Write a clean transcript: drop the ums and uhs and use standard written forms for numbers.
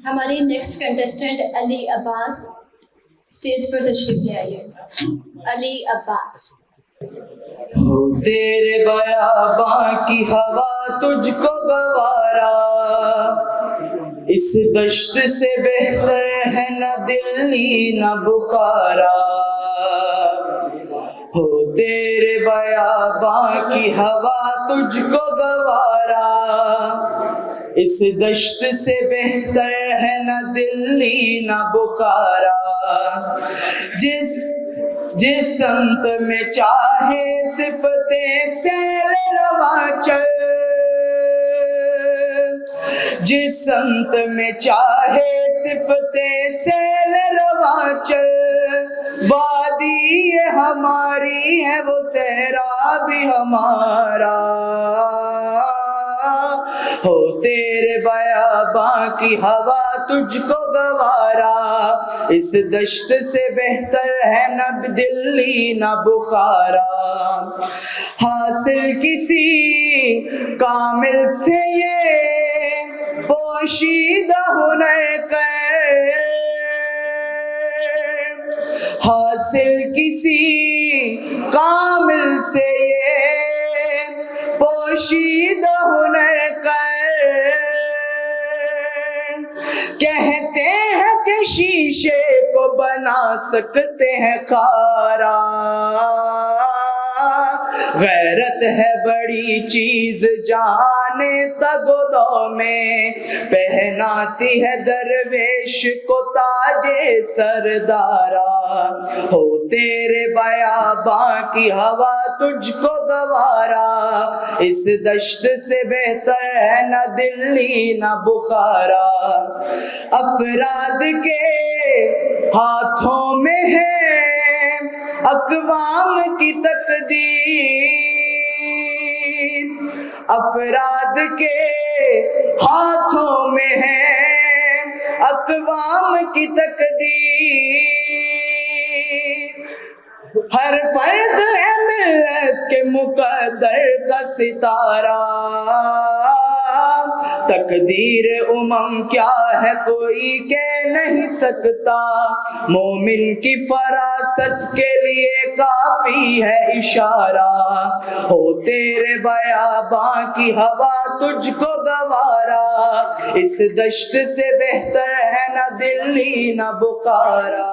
ہماری next contestant علی عباس stage پر تشریف لے آئیے. علی عباس. ہو تیرے بیاباں کی ہوا تجھ کو گوارا، اس دشت سے بہتر ہے نہ دلی نہ بخارا. ہو تیرے بیاباں کی ہوا تجھ کو گوارا، اس دشت سے بہتر ہے نہ دلی نہ بخارا. جس سمت میں چاہے صفتیں سیل رواں چل، جس سمت میں چاہے صفتیں سیل رواں چل. وادی یہ ہماری ہے وہ صحرا بھی ہمارا، ہو تیرے بیاباں کی ہوا تجھ کو گوارا، اس دشت سے بہتر ہے نہ دلی نہ بخارا. حاصل کسی کامل سے یہ پوشیدہ ہنر کر، حاصل کسی کامل سے یہ پوشیدہ ہنر کر. کہتے ہیں کہ شیشے کو بنا سکتے ہیں خارا، غیرت ہے بڑی چیز جانے تگدو میں، پہناتی ہے درویش کو تاج سردارا. ہو تیرے بیاباں کی ہوا تجھ کو گوارا، اس دشت سے بہتر ہے نہ دلی نہ بخارا. افراد کے ہاتھوں میں ہے اقوام کی تقدیر، افراد کے ہاتھوں میں ہے اقوام کی تقدیر. ہر فرد ہے ملت کے مقدر کا ستارہ، تقدیر امم کیا ہے کوئی کہہ نہیں سکتا. مومن کی فراست کے لیے کافی ہے اشارہ، ہو تیرے بیاباں کی ہوا تجھ کو گوارا، اس دشت سے بہتر ہے نہ دلی نہ بخارا.